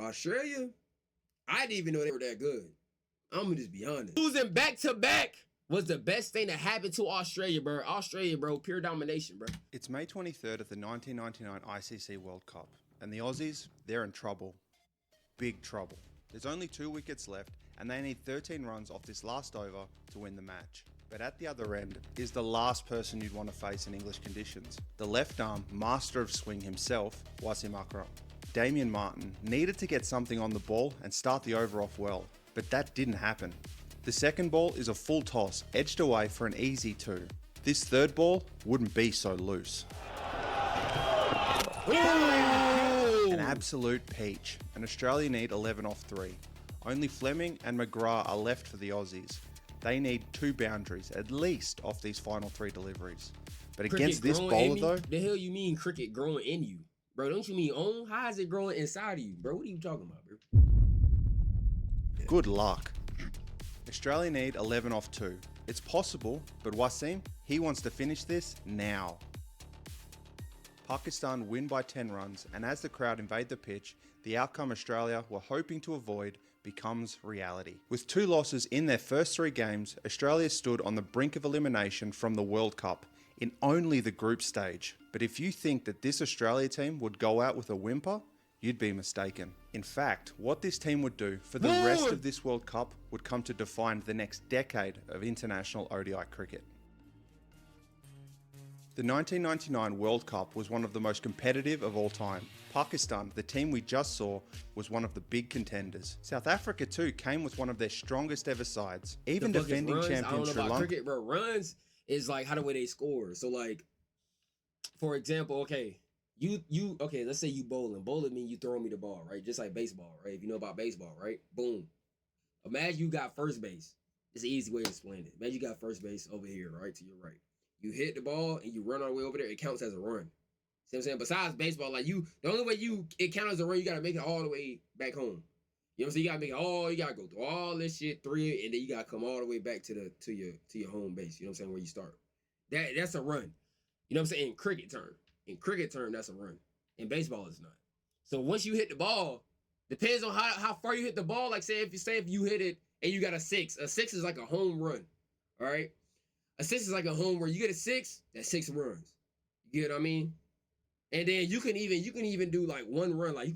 Australia, I didn't even know they were that good. I'm gonna just be honest. Losing back-to-back was the best thing that happened to Australia, bro. Australia, bro, pure domination, bro. It's May 23rd of the 1999 ICC World Cup, and the Aussies, they're in trouble. Big trouble. There's only 2 wickets left, and they need 13 runs off this last over to win the match. But at the other end is the last person you'd want to face in English conditions. The left arm master of swing himself, Wasim Akram. Damien Martin needed to get something on the ball and start the over off well, but that didn't happen. The second ball is a full toss, edged away for an easy 2. This third ball wouldn't be so loose. An absolute peach, and Australia need 11 off 3. Only Fleming and McGrath are left for the Aussies. They need 2 boundaries, at least, off these final 3 deliveries. But against this bowler though... The hell you mean cricket growing in you? Bro, don't you mean on? How is it growing inside of you? Bro, what are you talking about, bro? Good luck. Australia need 11 off 2. It's possible, but Wasim, he wants to finish this now. Pakistan win by 10 runs, and as the crowd invade the pitch, the outcome Australia were hoping to avoid becomes reality. With 2 losses in their first 3 games, Australia stood on the brink of elimination from the World Cup in only the group stage. But if you think that this Australia team would go out with a whimper, you'd be mistaken. In fact, what this team would do for the rest of this World Cup would come to define the next decade of international ODI cricket. The 1999 World Cup was one of the most competitive of all time. Pakistan, the team we just saw, was one of the big contenders. South Africa too came with one of their strongest ever sides. Even defending champion Sri Lanka. Cricket, bro, runs is like how the way they score. So like, for example, okay, okay, let's say you bowling. Bowling means you throwing me the ball, right? Just like baseball, right? If you know about baseball, right? Boom. Imagine you got first base. It's an easy way to explain it. Imagine you got first base over here, right? To your right. You hit the ball and you run all the way over there, it counts as a run. See what I'm saying? Besides baseball, like the only way it counts as a run, you gotta make it all the way back home. You know what I'm saying? You gotta make it you gotta go through all this shit, 3, and then you gotta come all the way back to your home base. You know what I'm saying? Where you start. That's a run. You know what I'm saying? In cricket term, that's a run. In baseball, it's not. So once you hit the ball, depends on how far you hit the ball. Like say if you hit it and you got a 6. A 6 is like a home run. All right? A 6 is like a home run. You get a 6, that's 6 runs. You get what I mean? And then you can even do like 1 run. Like you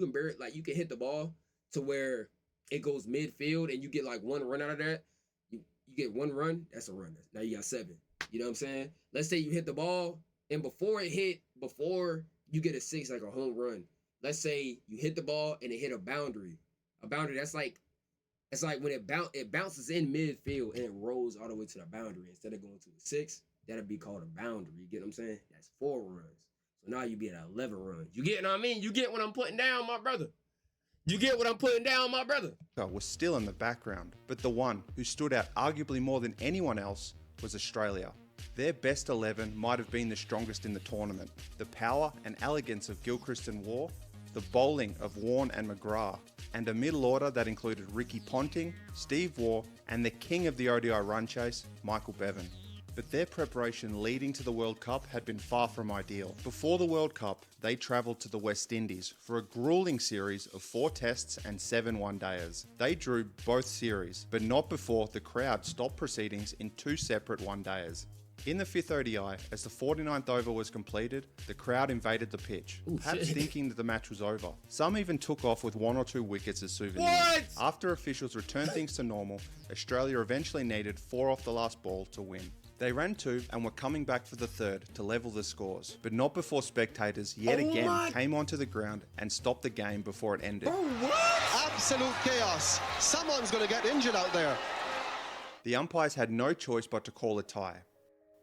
can hit the ball to where it goes midfield and you get like 1 run out of that. You get 1 run, that's a run. Now you got 7. You know what I'm saying? Let's say you hit the ball and before you get a 6 like a home run. Let's say you hit the ball and it hit a boundary. A boundary that's like it's like when it bounces in midfield and it rolls all the way to the boundary instead of going to a 6. That'd be called a boundary. You get what I'm saying? That's 4 runs. So now you be at 11 runs. You get what I mean? You get what I'm putting down, my brother. You get what I'm putting down, my brother. Was still in the background, but the one who stood out arguably more than anyone else was Australia. Their best 11 might have been the strongest in the tournament. The power and elegance of Gilchrist and Waugh, the bowling of Warne and McGrath, and a middle order that included Ricky Ponting, Steve Waugh, and the king of the ODI run chase, Michael Bevan. But their preparation leading to the World Cup had been far from ideal. Before the World Cup, they travelled to the West Indies for a grueling series of 4 tests and 7 one-dayers. They drew both series, but not before the crowd stopped proceedings in 2 separate one-dayers. In the 5th ODI, as the 49th over was completed, the crowd invaded the pitch, perhaps thinking that the match was over. Some even took off with 1 or 2 wickets as souvenirs. What? After officials returned things to normal, Australia eventually needed 4 off the last ball to win. They ran 2 and were coming back for the 3rd to level the scores, but not before spectators yet again came onto the ground and stopped the game before it ended. Absolute chaos. Someone's going to get injured out there. The umpires had no choice but to call a tie.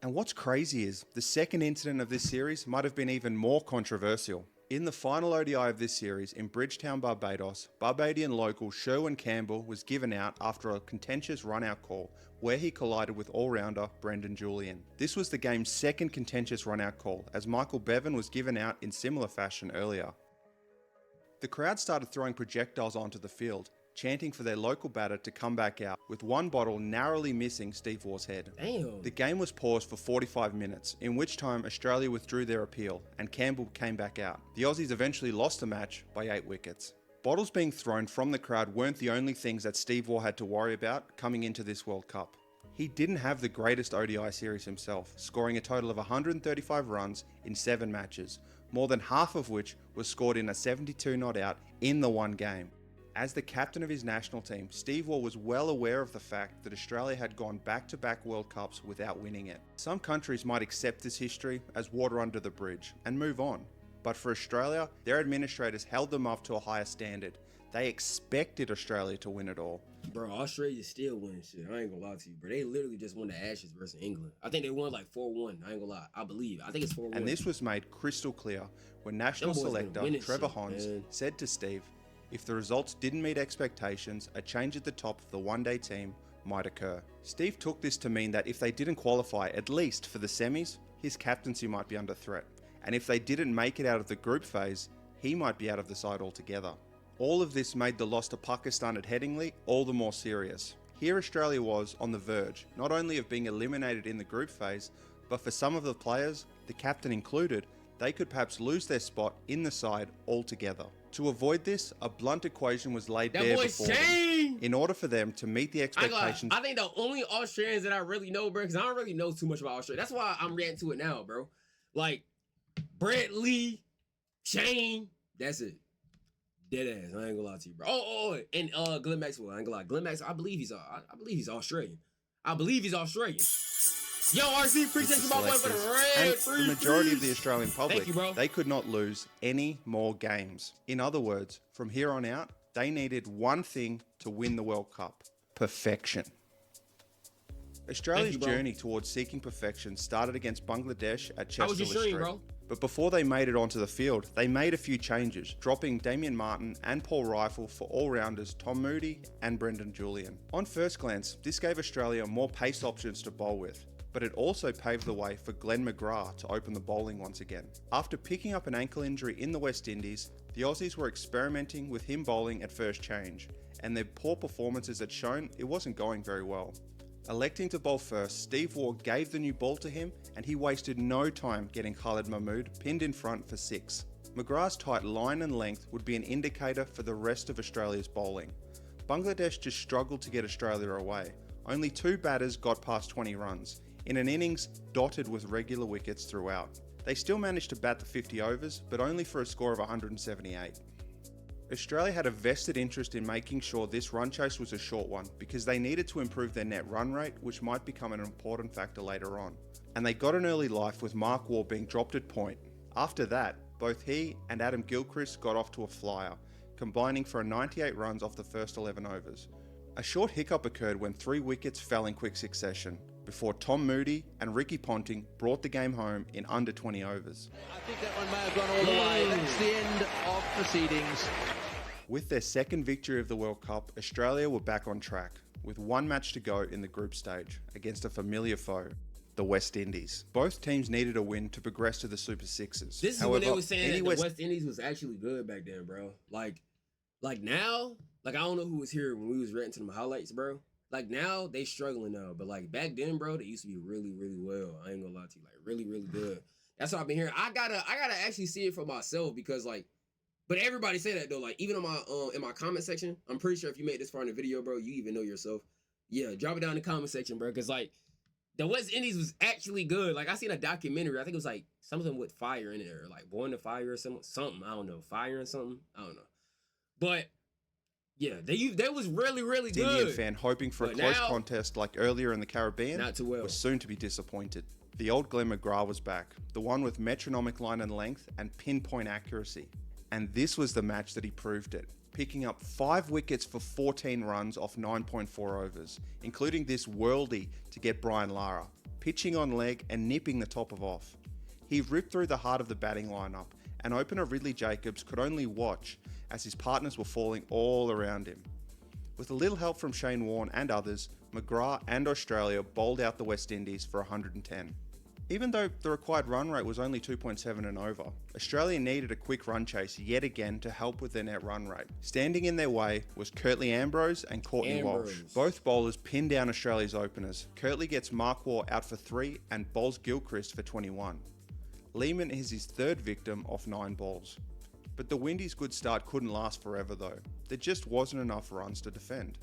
And what's crazy is, the second incident of this series might have been even more controversial. In the final ODI of this series in Bridgetown, Barbados, Barbadian local Sherwin Campbell was given out after a contentious run-out call where he collided with all-rounder Brendan Julian. This was the game's second contentious run-out call, as Michael Bevan was given out in similar fashion earlier. The crowd started throwing projectiles onto the field, chanting for their local batter to come back out, with 1 bottle narrowly missing Steve Waugh's head. Damn. The game was paused for 45 minutes, in which time Australia withdrew their appeal and Campbell came back out. The Aussies eventually lost the match by 8 wickets. Bottles being thrown from the crowd weren't the only things that Steve Waugh had to worry about coming into this World Cup. He didn't have the greatest ODI series himself, scoring a total of 135 runs in 7 matches, more than half of which was scored in a 72 not out in the one game. As the captain of his national team, Steve Waugh was well aware of the fact that Australia had gone back-to-back World Cups without winning it. Some countries might accept this history as water under the bridge and move on. But for Australia, their administrators held them up to a higher standard. They expected Australia to win it all. Bro, Australia still winning shit. I ain't gonna lie to you, bro. They literally just won the Ashes versus England. I think they won like 4-1. I ain't gonna lie. I believe. I think it's 4-1. And this was made crystal clear when national selector Trevor Hons said to Steve, if the results didn't meet expectations, a change at the top of the one-day team might occur. Steve took this to mean that if they didn't qualify, at least for the semis, his captaincy might be under threat. And if they didn't make it out of the group phase, he might be out of the side altogether. All of this made the loss to Pakistan at Headingley all the more serious. Here Australia was on the verge, not only of being eliminated in the group phase, but for some of the players, the captain included, they could perhaps lose their spot in the side altogether. To avoid this, a blunt equation was laid bare before them. In order for them to meet the expectations. I think the only Australians that I really know, bro, because I don't really know too much about Australia. That's why I'm reacting to it now, bro. Like, Brett Lee, Shane, that's it. Dead ass. I ain't gonna lie to you, bro. Oh, and Glenn Maxwell. I ain't gonna lie. Glenn Maxwell, I believe he's Australian. I believe he's Australian. Yo, RC, appreciate you, my boy, for the red. And the majority of the Australian public, they could not lose any more games. In other words, from here on out, they needed one thing to win the World Cup: perfection. Australia's journey towards seeking perfection started against Bangladesh at Chester Street. But before they made it onto the field, they made a few changes, dropping Damien Martin and Paul Rifle for all-rounders Tom Moody and Brendan Julian. On first glance, this gave Australia more pace options to bowl with, but it also paved the way for Glenn McGrath to open the bowling once again. After picking up an ankle injury in the West Indies, the Aussies were experimenting with him bowling at first change, and their poor performances had shown it wasn't going very well. Electing to bowl first, Steve Waugh gave the new ball to him, and he wasted no time getting Khalid Mahmood pinned in front for 6. McGrath's tight line and length would be an indicator for the rest of Australia's bowling. Bangladesh just struggled to get Australia away. Only 2 batters got past 20 runs, in an innings dotted with regular wickets throughout. They still managed to bat the 50 overs, but only for a score of 178. Australia had a vested interest in making sure this run chase was a short one because they needed to improve their net run rate, which might become an important factor later on. And they got an early life with Mark Waugh being dropped at point. After that, both he and Adam Gilchrist got off to a flyer, combining for a 98 runs off the first 11 overs. A short hiccup occurred when 3 wickets fell in quick succession, before Tom Moody and Ricky Ponting brought the game home in under 20 overs. I think that one may have gone all the way. That's the end of proceedings. With their second victory of the World Cup, Australia were back on track, with 1 match to go in the group stage against a familiar foe, the West Indies. Both teams needed a win to progress to the Super Sixes. This is when they were saying that the West Indies was actually good back then, bro. Like now, like I don't know who was here when we was reacting to them highlights, bro. Like now, they struggling now, but like back then, bro, they used to be really, really well. I ain't gonna lie to you, like really, really good. That's what I've been hearing. I gotta actually see it for myself because like, but everybody say that though. Like even on my in my comment section, I'm pretty sure if you made this far in the video, bro, you even know yourself. Yeah, drop it down in the comment section, bro, because like the West Indies was actually good. Like I seen a documentary. I think it was like something with fire in it, or like Born to Fire or something. I don't know, fire and something. I don't know, but. Yeah, they was really, really good. Indian fan hoping for a close contest like earlier in the Caribbean not too well. Was soon to be disappointed. The old Glenn McGrath was back, the one with metronomic line and length and pinpoint accuracy. And this was the match that he proved it, picking up 5 wickets for 14 runs off 9.4 overs, including this worldie to get Brian Lara, pitching on leg and nipping the top of off. He ripped through the heart of the batting lineup, and opener Ridley Jacobs could only watch as his partners were falling all around him. With a little help from Shane Warne and others, McGrath and Australia bowled out the West Indies for 110. Even though the required run rate was only 2.7 and over, Australia needed a quick run chase yet again to help with their net run rate. Standing in their way was Curtly Ambrose and Courtney Walsh. Both bowlers pinned down Australia's openers. Curtly gets Mark Waugh out for 3 and bowls Gilchrist for 21. Lehmann is his 3rd victim off 9 balls. But the Windies' good start couldn't last forever though. There just wasn't enough runs to defend.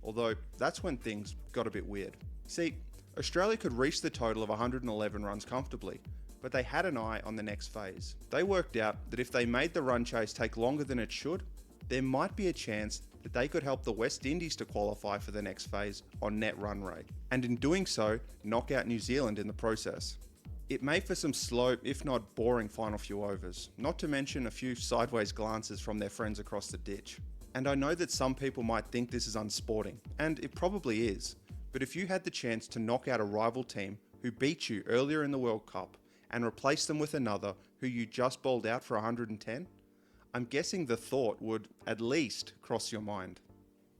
Although, that's when things got a bit weird. See, Australia could reach the total of 111 runs comfortably, but they had an eye on the next phase. They worked out that if they made the run chase take longer than it should, there might be a chance that they could help the West Indies to qualify for the next phase on net run rate, and in doing so, knock out New Zealand in the process. It made for some slow, if not boring, final few overs, not to mention a few sideways glances from their friends across the ditch. And I know that some people might think this is unsporting, and it probably is, but if you had the chance to knock out a rival team who beat you earlier in the World Cup and replace them with another who you just bowled out for 110, I'm guessing the thought would at least cross your mind.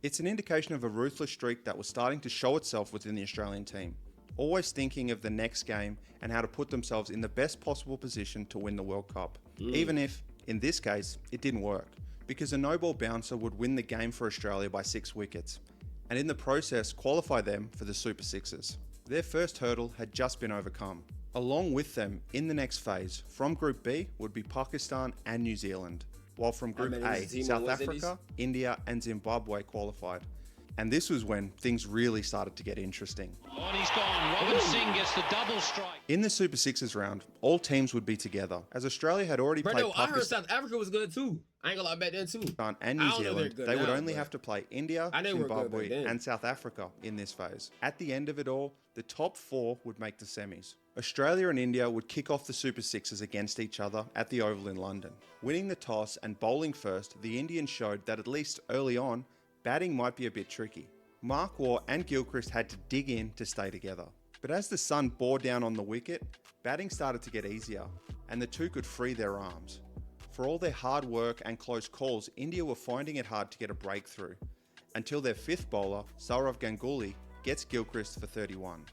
It's an indication of a ruthless streak that was starting to show itself within the Australian team, always thinking of the next game and how to put themselves in the best possible position to win the World Cup, even if, in this case, it didn't work, because a no-ball bouncer would win the game for Australia by 6 wickets, and in the process qualify them for the Super Sixes. Their first hurdle had just been overcome. Along with them, in the next phase, from Group B would be Pakistan and New Zealand, while from Group A, South Africa, India and Zimbabwe qualified. And this was when things really started to get interesting. Oh, and he's gone. Robin Singh gets the double strike. In the Super Sixes round, all teams would be together, as Australia had already played I heard South Africa was good too. I ain't gonna lie back then too. And New Zealand. They would only have to play India, Zimbabwe and South Africa in this phase. At the end of it all, the top 4 would make the semis. Australia and India would kick off the Super Sixes against each other at the Oval in London. Winning the toss and bowling first, the Indians showed that at least early on, batting might be a bit tricky. Mark Waugh and Gilchrist had to dig in to stay together. But as the sun bore down on the wicket, batting started to get easier, and the two could free their arms. For all their hard work and close calls, India were finding it hard to get a breakthrough, until their 5th bowler, Sourav Ganguly, gets Gilchrist for 31.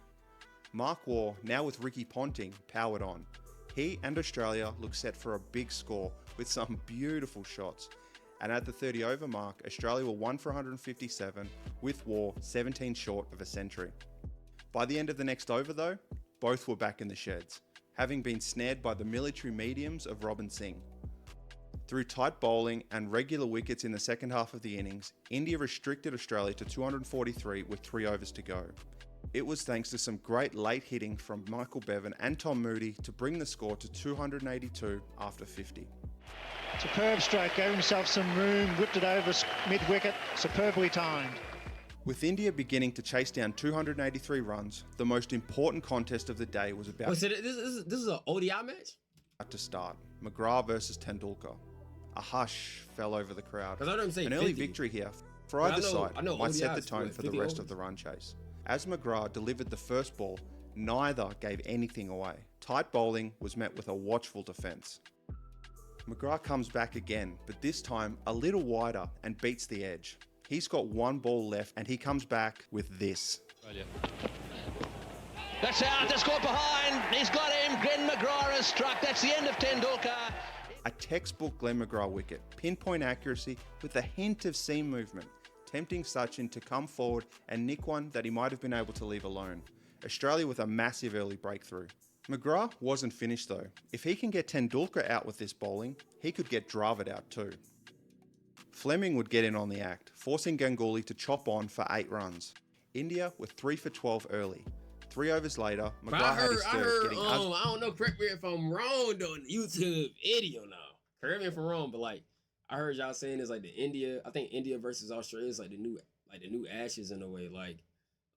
Mark Waugh, now with Ricky Ponting, powered on. He and Australia looked set for a big score with some beautiful shots. And at the 30 over mark, Australia were 1 for 157, with Waugh 17 short of a century. By the end of the next over though, both were back in the sheds, having been snared by the military mediums of Robin Singh. Through tight bowling and regular wickets in the second half of the innings, India restricted Australia to 243 with 3 overs to go. It was thanks to some great late hitting from Michael Bevan and Tom Moody to bring the score to 282 after 50. Superb stroke, gave himself some room, whipped it over mid-wicket, superbly timed. With India beginning to chase down 283 runs, the most important contest of the day was about this is an ODI match? To start. McGrath versus Tendulkar. A hush fell over the crowd. An early victory here for either side might set the tone for the rest of the run chase. As McGrath delivered the first ball, neither gave anything away. Tight bowling was met with a watchful defence. McGrath comes back again, but this time a little wider and beats the edge. He's got 1 ball left and he comes back with this. That's out, that's got behind, he's got him, Glenn McGrath has struck, that's the end of Tendulkar. A textbook Glenn McGrath wicket, pinpoint accuracy with a hint of seam movement, tempting Sachin to come forward and nick one that he might have been able to leave alone. Australia with a massive early breakthrough. McGrath wasn't finished though. If he can get Tendulkar out with this bowling, he could get Dravid out too. Fleming would get in on the act, forcing Ganguly to chop on for 8 runs. India were 3 for 12 early. 3 overs later, McGrath had his third, getting I don't know, correct me if I'm wrong though, in the YouTube video now. Correct me if I'm wrong, but like, I heard y'all saying it's like I think India versus Australia is like the new Ashes in a way, like,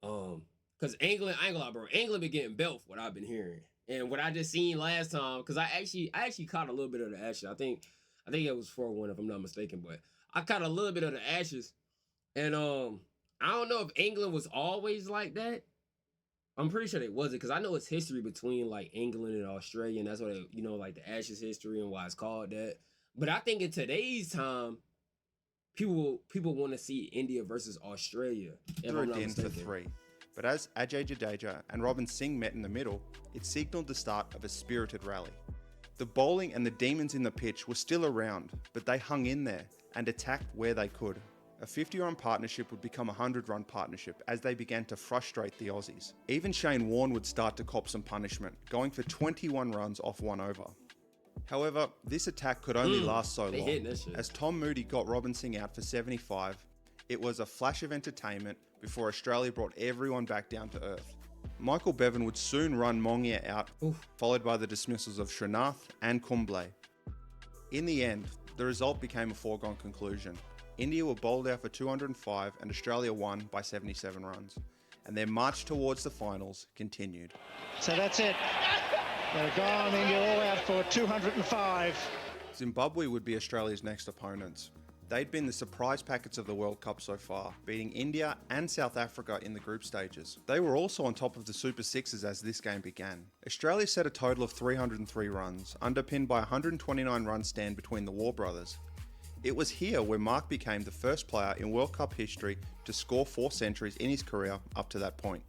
cause England, I ain't gonna lie, bro, England been getting belt for what I've been hearing. And what I just seen last time, cause I actually caught a little bit of the Ashes. I think it was 4-1 if I'm not mistaken, but I caught a little bit of the Ashes. And I don't know if England was always like that. I'm pretty sure it wasn't, because I know it's history between like England and Australia, and that's what like the Ashes history and why it's called that. But I think in today's time, people want to see India versus Australia. If I'm not in for mistaken. 3. But as Ajay Jadeja and Robin Singh met in the middle, it signalled the start of a spirited rally. The bowling and the demons in the pitch were still around, but they hung in there and attacked where they could. A 50-run partnership would become a 100-run partnership as they began to frustrate the Aussies. Even Shane Warne would start to cop some punishment, going for 21 runs off 1 over. However, this attack could only last so they long. hitting that shit. As Tom Moody got Robinson out for 75, it was a flash of entertainment before Australia brought everyone back down to earth. Michael Bevan would soon run Mongia out, followed by the dismissals of Srinath and Kumble. In the end, the result became a foregone conclusion. India were bowled out for 205 and Australia won by 77 runs. And their march towards the finals continued. So that's it. They're gone, India all out for 205. Zimbabwe would be Australia's next opponents. They'd been the surprise packets of the World Cup so far, beating India and South Africa in the group stages. They were also on top of the Super Sixes as this game began. Australia set a total of 303 runs, underpinned by a 129 run stand between the War brothers. It was here where Mark became the first player in World Cup history to score 4 centuries in his career up to that point.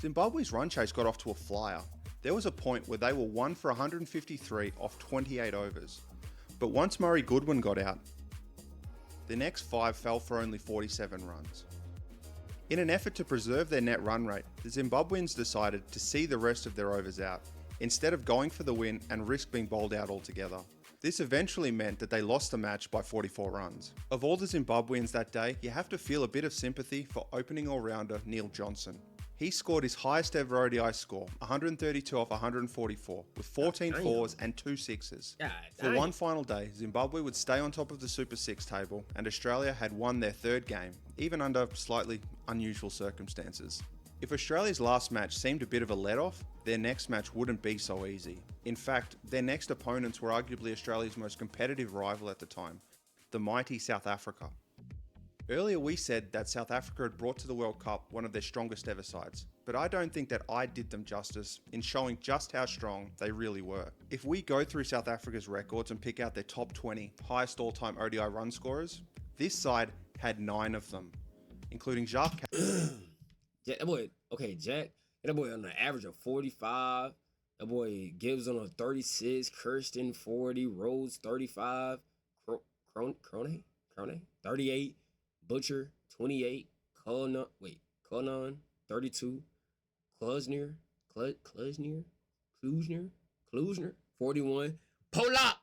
Zimbabwe's run chase got off to a flyer. There was a point where they were 1 for 153 off 28 overs. But once Murray Goodwin got out, the next 5 fell for only 47 runs. In an effort to preserve their net run rate, the Zimbabweans decided to see the rest of their overs out, instead of going for the win and risk being bowled out altogether. This eventually meant that they lost the match by 44 runs. Of all the Zimbabweans that day, you have to feel a bit of sympathy for opening all-rounder Neil Johnson. He scored his highest ever ODI score, 132 off 144, with 14 fours and 2 sixes. For one final day, Zimbabwe would stay on top of the Super 6 table, and Australia had won their 3rd game, even under slightly unusual circumstances. If Australia's last match seemed a bit of a let-off, their next match wouldn't be so easy. In fact, their next opponents were arguably Australia's most competitive rival at the time, the mighty South Africa. Earlier we said that South Africa had brought to the World Cup one of their strongest ever sides, but I don't think that I did them justice in showing just how strong they really were. If we go through South Africa's records and pick out their top 20 highest all-time ODI run scorers, this side had 9 of them, including Jacques. Jack, that boy on an average of 45. That boy Gibbs on a 36, Kirsten 40, Rhodes 35, Crone 38. Butcher, 28, Cullinan, 32, Klusner, 41, Polak,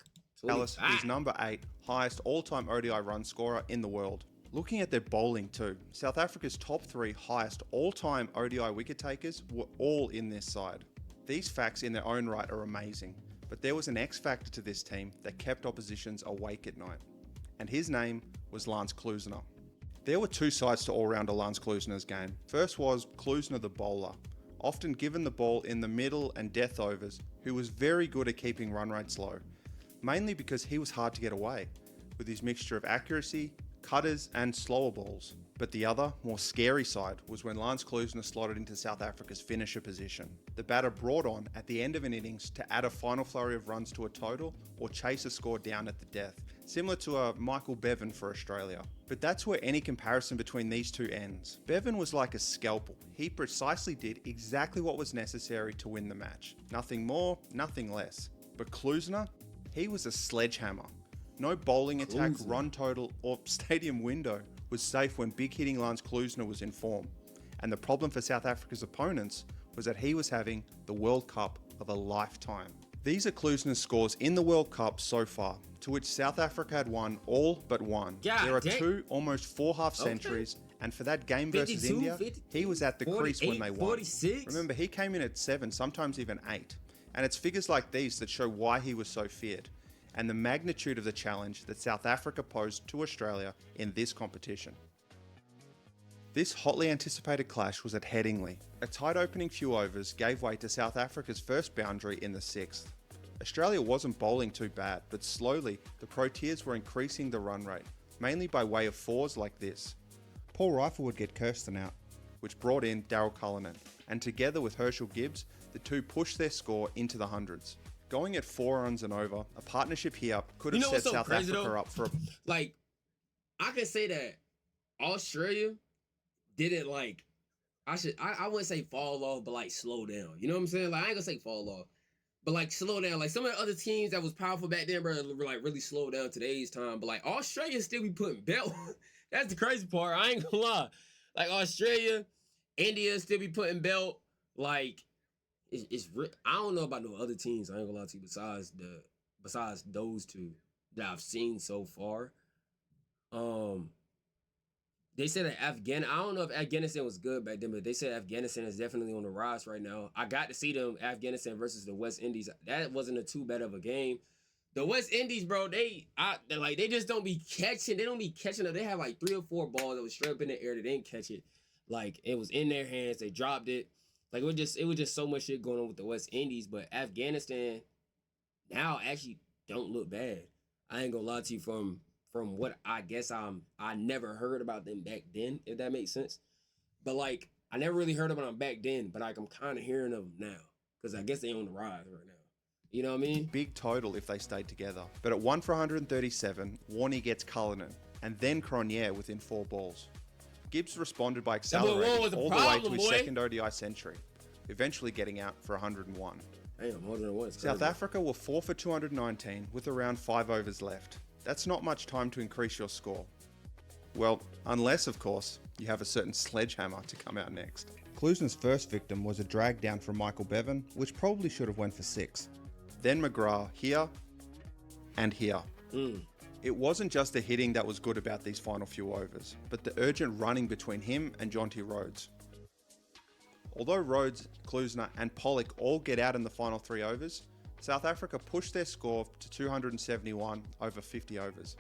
Alice is number 8, highest all-time ODI run scorer in the world. Looking at their bowling too, South Africa's top 3 highest all-time ODI wicket takers were all in this side. These facts in their own right are amazing, but there was an X factor to this team that kept oppositions awake at night, and his name was Lance Klusener. There were 2 sides to all-rounder Lance Klusener's game. First was Klusener the bowler, often given the ball in the middle and death overs, who was very good at keeping run rates low, mainly because he was hard to get away, with his mixture of accuracy, cutters and slower balls. But the other, more scary side was when Lance Klusener slotted into South Africa's finisher position. The batter brought on at the end of an innings to add a final flurry of runs to a total or chase a score down at the death, similar to a Michael Bevan for Australia. But that's where any comparison between these two ends. Bevan was like a scalpel. He precisely did exactly what was necessary to win the match. Nothing more, nothing less. But Klusener, he was a sledgehammer. No bowling attack, run total, or stadium window was safe when big hitting Lance Klusener was in form. And the problem for South Africa's opponents was that he was having the World Cup of a lifetime. These are Klusener's scores in the World Cup so far, to which South Africa had won all but one. There are 2 almost 4 half centuries, and for that game versus India, he was at the crease when they won. 46. Remember, he came in at 7, sometimes even 8. And it's figures like these that show why he was so feared, and the magnitude of the challenge that South Africa posed to Australia in this competition. This hotly anticipated clash was at Headingley. A tight opening few overs gave way to South Africa's first boundary in the 6th. Australia wasn't bowling too bad, but slowly the Proteas were increasing the run rate, mainly by way of 4s like this. Paul Rifle would get Kirsten out, which brought in Daryl Cullinan, and together with Herschel Gibbs, the two pushed their score into the hundreds. Going at 4 runs and over, a partnership here could have set South Africa up for a... Like, I can say that Australia didn't I wouldn't say fall off, but like slow down. You know what I'm saying? Like, I ain't gonna say fall off, but like slow down. Like some of the other teams that was powerful back then, bro, were like really slow down today's time. But like Australia still be putting belt. That's the crazy part. I ain't gonna lie. Like Australia, India still be putting belt. Like, I don't know about no other teams. I ain't gonna lie to you besides besides those two that I've seen so far. They said that I don't know if Afghanistan was good back then, but they said Afghanistan is definitely on the rise right now. I got to see them Afghanistan versus the West Indies. That wasn't too bad of a game. The West Indies, bro, they just don't be catching. They don't be catching it. They have like 3 or 4 balls that was straight up in the air. They didn't catch it. Like it was in their hands. They dropped it. Like it was just so much shit going on with the West Indies. But Afghanistan now actually don't look bad. I ain't gonna lie to you from what I guess I never heard about them back then, if that makes sense. But like I never really heard about them back then, but like I'm kind of hearing them now because I guess they on the rise right now. You know what I mean? Big total if they stayed together. But at 1 for 137, Warney gets Cullinan and then Cronje within 4 balls. Gibbs responded by accelerating all the way to his second ODI century, eventually getting out for 101. Damn, more than once. South Africa were 4 for 219 with around 5 overs left. That's not much time to increase your score. Well, unless, of course, you have a certain sledgehammer to come out next. Klusener's first victim was a drag down from Michael Bevan, which probably should have went for 6. Then McGrath here and here. It wasn't just the hitting that was good about these final few overs, but the urgent running between him and Jonty Rhodes. Although Rhodes, Klusener and Pollock all get out in the final 3 overs, South Africa pushed their score to 271 over 50 overs.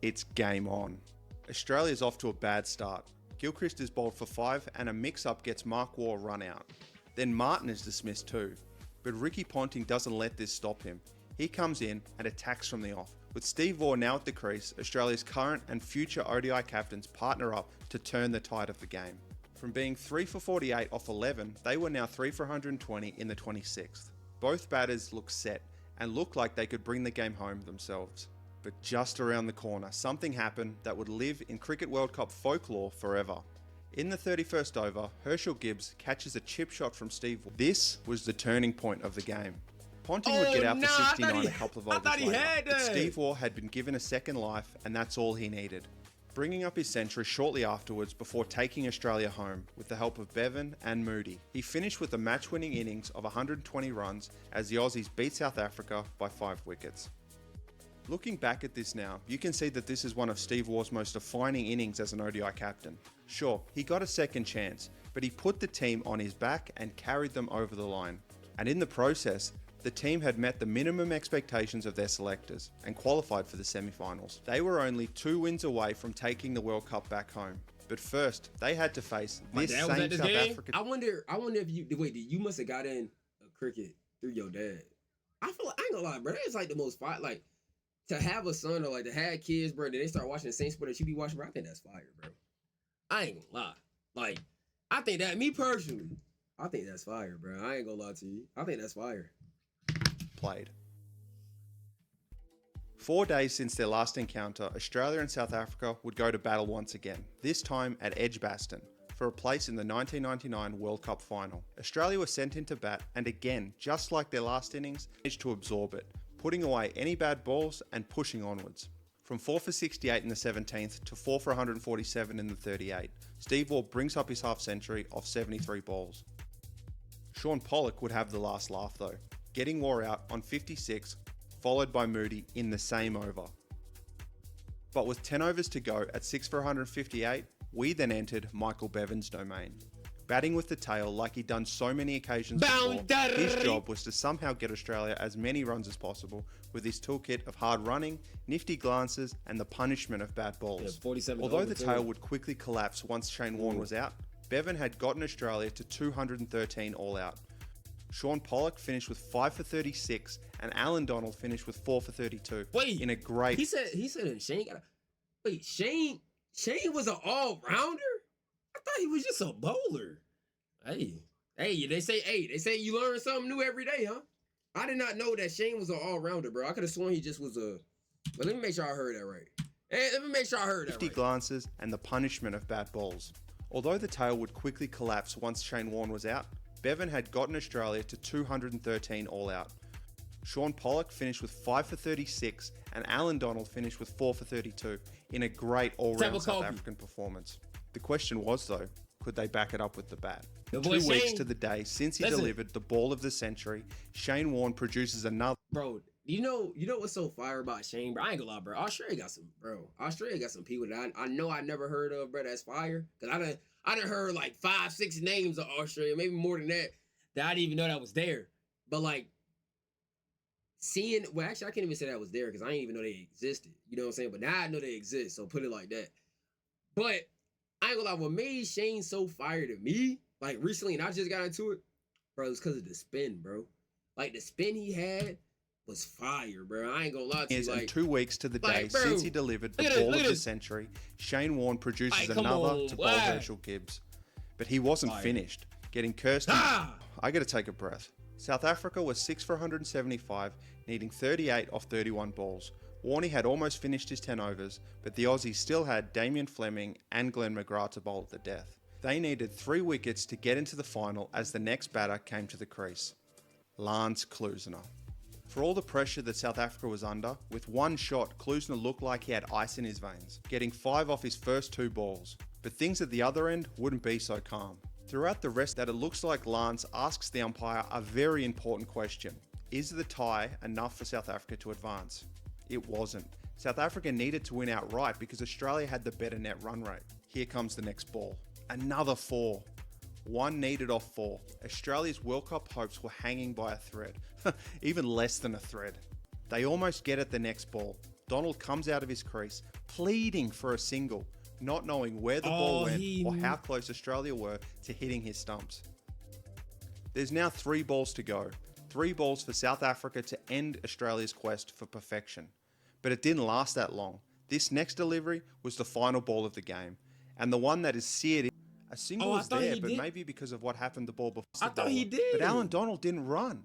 It's game on. Australia's off to a bad start. Gilchrist is bowled for 5 and a mix-up gets Mark Waugh run out. Then Martin is dismissed too. But Ricky Ponting doesn't let this stop him. He comes in and attacks from the off. With Steve Waugh now at the crease, Australia's current and future ODI captains partner up to turn the tide of the game. From being 3 for 48 off 11, they were now 3 for 120 in the 26th. Both batters look set and look like they could bring the game home themselves. But just around the corner, something happened that would live in Cricket World Cup folklore forever. In the 31st over, Herschel Gibbs catches a chip shot from Steve Waugh. This was the turning point of the game. Ponting would get out for 69 a couple of overs later, but Steve Waugh had been given a second life and that's all he needed. Bringing up his century shortly afterwards before taking Australia home with the help of Bevan and Moody. He finished with a match-winning innings of 120 runs as the Aussies beat South Africa by 5 wickets. Looking back at this now, you can see that this is one of Steve Waugh's most defining innings as an ODI captain. Sure, he got a second chance, but he put the team on his back and carried them over the line. And in the process, the team had met the minimum expectations of their selectors and qualified for the semi-finals. They were only 2 wins away from taking the World Cup back home. But first, they had to face this same South African... I wonder if you must have got in a cricket through your dad. I feel like, I ain't gonna lie, bro, that is like the most fire, like, to have a son or like to have kids, bro, that they start watching the same sport that you be watching, bro, I think that's fire, bro. I ain't gonna lie. Like, I think that, me personally, I think that's fire, bro. I ain't gonna lie to you. I think that's fire. Played. 4 days since their last encounter, Australia and South Africa would go to battle once again, this time at Edgbaston, for a place in the 1999 World Cup final. Australia was sent into bat and again, just like their last innings, managed to absorb it, putting away any bad balls and pushing onwards. From 4 for 68 in the 17th to 4 for 147 in the 38, Steve Waugh brings up his half century off 73 balls. Shaun Pollock would have the last laugh though, getting Waugh out on 56, followed by Moody in the same over. But with 10 overs to go at 6 for 158, we then entered Michael Bevan's domain. Batting with the tail like he'd done so many occasions before, his job was to somehow get Australia as many runs as possible with his toolkit of hard running, nifty glances and the punishment of bad balls. Although the tail would quickly collapse once Shane Warne was out, Bevan had gotten Australia to 213 all out. Shaun Pollock finished with 5 for 36 and Alan Donald finished with 4 for 32. Wait, in a great... He said Shane got a... Wait, Shane was an all-rounder? I thought he was just a bowler. Hey, they say you learn something new every day, huh? I did not know that Shane was an all-rounder, bro. I could have sworn he just was a... But let me make sure I heard that right. Hey, let me make sure I heard that 50 right. glances and the punishment of bad balls. Although the tail would quickly collapse once Shane Warne was out, Bevan had gotten Australia to 213 all out. Shaun Pollock finished with 5 for 36 and Alan Donald finished with 4 for 32 in a great all-round South African performance. The question was though, could they back it up with the bat? 2 weeks to the day since he delivered the ball of the century, Shane Warne produces another... Bro, You know what's so fire about Shane, bro? I ain't gonna lie, bro. Australia got some people that I know I never heard of, bro. That's fire. Cause I done heard like 5, 6 names of Australia, maybe more than that I didn't even know that was there. But like actually I can't even say that was there because I didn't even know they existed. You know what I'm saying? But now I know they exist, so put it like that. But I ain't gonna lie, what made Shane so fire to me, like recently, and I just got into it, bro, it's because of the spin, bro. Like the spin he had was fire, bro. I ain't gonna lie to you. In 2 weeks to the day bro, since he delivered the ball of the century, Shane Warne produces another to bowl Herschel Gibbs. But he wasn't finished, getting cursed. I gotta take a breath. South Africa was 6 for 175, needing 38 off 31 balls. Warney had almost finished his 10 overs, but the Aussies still had Damien Fleming and Glenn McGrath to bowl at the death. They needed 3 wickets to get into the final as the next batter came to the crease. Lance Klusener. For all the pressure that South Africa was under, with one shot, Klusener looked like he had ice in his veins, getting 5 off his first 2 balls. But things at the other end wouldn't be so calm. Throughout the rest, that it looks like Lance asks the umpire a very important question. Is the tie enough for South Africa to advance? It wasn't. South Africa needed to win outright because Australia had the better net run rate. Here comes the next ball. Another 4. 1 needed off 4. Australia's World Cup hopes were hanging by a thread. Even less than a thread. They almost get at the next ball. Donald comes out of his crease, pleading for a single, not knowing where the ball went or how close Australia were to hitting his stumps. There's now 3 balls to go. 3 balls for South Africa to end Australia's quest for perfection. But it didn't last that long. This next delivery was the final ball of the game, and the one that is seared in. A single was there, but maybe because of what happened the ball before. I thought he did. But Alan Donald didn't run.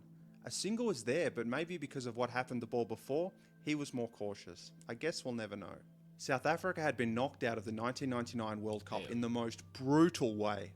A single was there, but maybe because of what happened the ball before, he was more cautious. I guess we'll never know. South Africa had been knocked out of the 1999 World Cup in the most brutal way,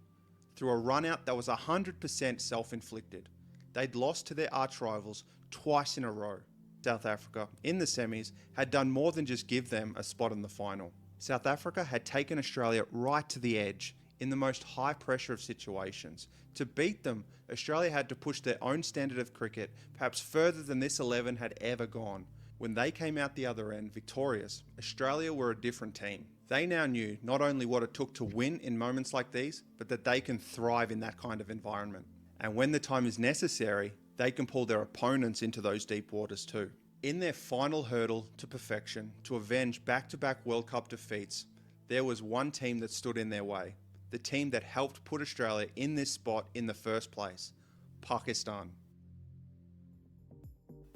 through a run-out that was 100% self-inflicted. They'd lost to their arch rivals twice in a row. South Africa, in the semis, had done more than just give them a spot in the final. South Africa had taken Australia right to the edge, in the most high pressure of situations. To beat them, Australia had to push their own standard of cricket perhaps further than this 11 had ever gone. When they came out the other end victorious, Australia were a different team. They now knew not only what it took to win in moments like these, but that they can thrive in that kind of environment. And when the time is necessary, they can pull their opponents into those deep waters too. In their final hurdle to perfection, to avenge back-to-back World Cup defeats, there was one team that stood in their way. The team that helped put Australia in this spot in the first place, Pakistan.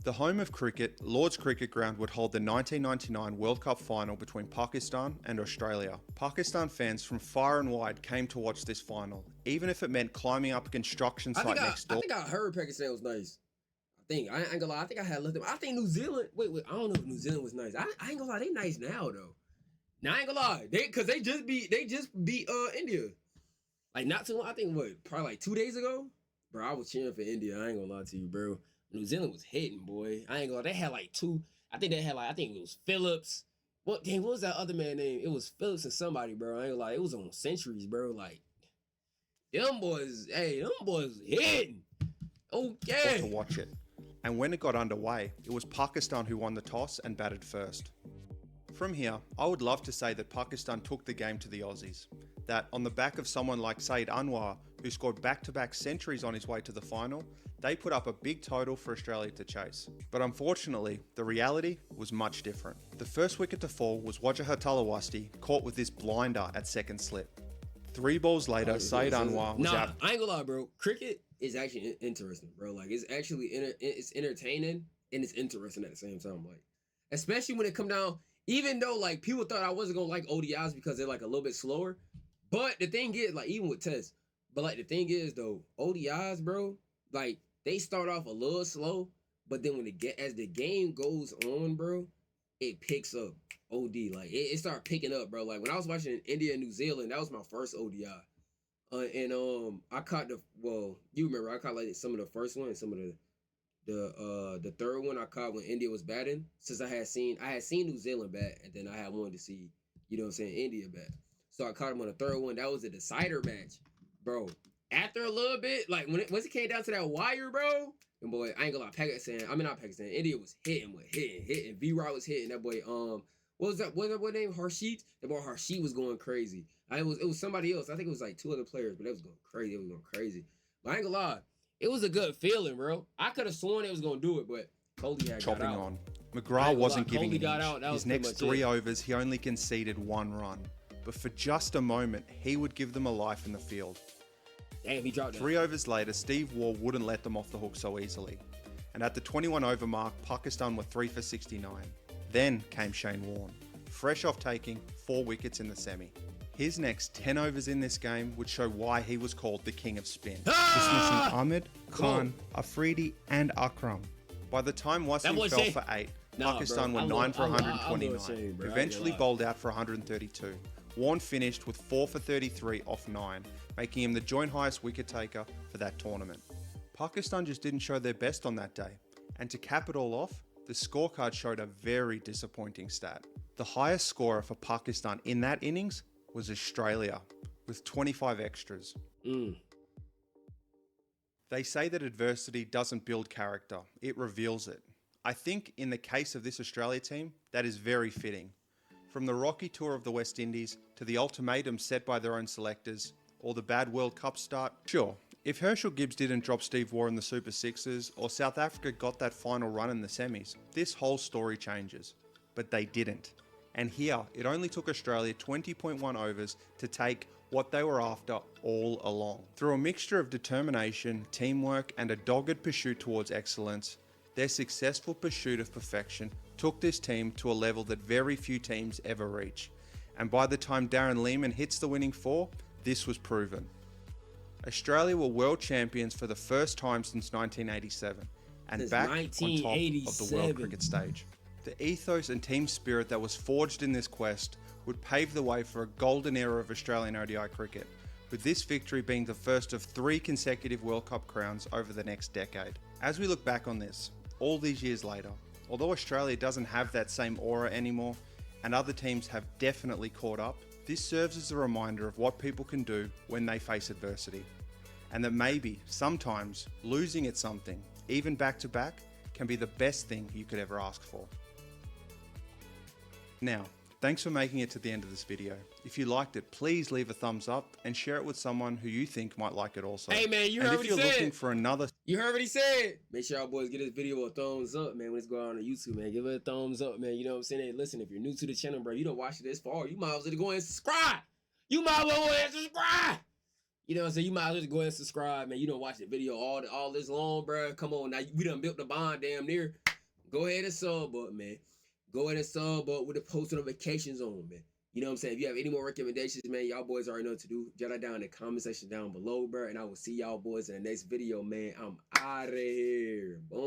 The home of cricket, Lord's Cricket Ground would hold the 1999 World Cup final between Pakistan and Australia. Pakistan fans from far and wide came to watch this final, even if it meant climbing up a construction site next door. I think I heard Pakistan was nice. I ain't gonna lie, I think I had looked at them. I think New Zealand, wait, I don't know if New Zealand was nice. I ain't gonna lie, they nice now though. Now I ain't gonna lie, they just beat India. Like not too long, I think probably like 2 days ago? Bro, I was cheering for India, I ain't gonna lie to you, bro. New Zealand was hitting, boy. I ain't gonna lie, they had like 2, I think it was Phillips. What was that other man name? It was Phillips and somebody, bro. I ain't gonna lie, it was on centuries, bro. Like, them boys hitting. Okay. To watch it. And when it got underway, it was Pakistan who won the toss and batted first. From here, I would love to say that Pakistan took the game to the Aussies. That on the back of someone like Saeed Anwar, who scored back-to-back centuries on his way to the final, they put up a big total for Australia to chase. But unfortunately, the reality was much different. The first wicket to fall was Wajahat Talawasti, caught with this blinder at second slip. 3 balls later, Saeed Anwar was out. I ain't gonna lie, bro. Cricket is actually interesting, bro. Like, it's actually it's entertaining and it's interesting at the same time. Like, especially when it come down, even though like people thought I wasn't gonna like ODIs because they're like a little bit slower. But the thing is, like, even with tests, but like the thing is though, ODIs, bro, like they start off a little slow, but then as the game goes on, bro, it picks up. OD, like it started picking up, bro. Like when I was watching India and New Zealand, that was my first ODI. I caught you remember I caught like some of the first one and some of the third one I caught when India was batting. Since I had seen New Zealand bat, and then I had wanted to see, you know what I'm saying, India bat. So I caught him on the third one. That was a decider match, bro. After a little bit, like once it came down to that wire, bro, And boy, I ain't gonna lie, not Pakistan. India was hitting. V-Rod was hitting. That boy, what was that boy named Harshit? That boy Harshit was going crazy. It was somebody else. I think it was like 2 other players, but it was going crazy. But I ain't gonna lie, it was a good feeling, bro. I could have sworn it was gonna do it, but Kohli had chopping got out. on. McGrath wasn't giving Kohli an got inch. out. That was His next pretty much 3 it. overs, he only conceded 1 run. But for just a moment, he would give them a life in the field. Damn, he dropped that. 3 overs later, Steve Waugh wouldn't let them off the hook so easily. And at the 21 over mark, Pakistan were 3 for 69. Then came Shane Warne, fresh off taking 4 wickets in the semi. His next 10 overs in this game would show why he was called the king of spin, dismissing Ahmed, Khan, Afridi and Akram. By the time Wasim boy fell Shane- for 8, Nah, Pakistan bro. were 9 for I love 129, Shane, bro. I eventually ain't gonna lie. bowled out for 132. Warne finished with 4 for 33 off 9, making him the joint highest wicket taker for that tournament. Pakistan just didn't show their best on that day, and to cap it all off, the scorecard showed a very disappointing stat. The highest scorer for Pakistan in that innings was Australia, with 25 extras. They say that adversity doesn't build character, it reveals it. I think in the case of this Australia team, that is very fitting. From the rocky tour of the West Indies to the ultimatum set by their own selectors, or the bad World Cup start, sure, if Herschel Gibbs didn't drop Steve Waugh in the Super Sixes, or South Africa got that final run in the semis, this whole story changes. But they didn't. And here, it only took Australia 20.1 overs to take what they were after all along. Through a mixture of determination, teamwork, and a dogged pursuit towards excellence, their successful pursuit of perfection took this team to a level that very few teams ever reach. And by the time Darren Lehmann hits the winning 4, this was proven. Australia were world champions for the first time since 1987, and Since back on top of the 1987. world cricket stage. The ethos and team spirit that was forged in this quest would pave the way for a golden era of Australian ODI cricket, with this victory being the first of 3 consecutive World Cup crowns over the next decade. As we look back on this, all these years later, although Australia doesn't have that same aura anymore, and other teams have definitely caught up, this serves as a reminder of what people can do when they face adversity. And that maybe, sometimes, losing at something, even back to back, can be the best thing you could ever ask for. Now, thanks for making it to the end of this video. If you liked it, please leave a thumbs up and share it with someone who you think might like it also. Hey, man, you and heard if what he you're said. looking for another You heard what he said. Make sure y'all boys get this video a thumbs up, man. When it's going on YouTube, man, give it a thumbs up, man. You know what I'm saying? Hey, listen, if you're new to the channel, bro, you don't watch it this far, you might as well go ahead and subscribe. You might as well go ahead and subscribe. You know what I'm saying? You might as well go ahead and subscribe, man. You don't watch the video all this long, bro. Come on, now we done built the bond damn near. Go ahead and sub up, man. Go ahead and sub up with the post notifications on, man. You know what I'm saying? If you have any more recommendations, man, y'all boys already know what to do. Jot that down in the comment section down below, bro. And I will see y'all boys in the next video, man. I'm out of here. Boom.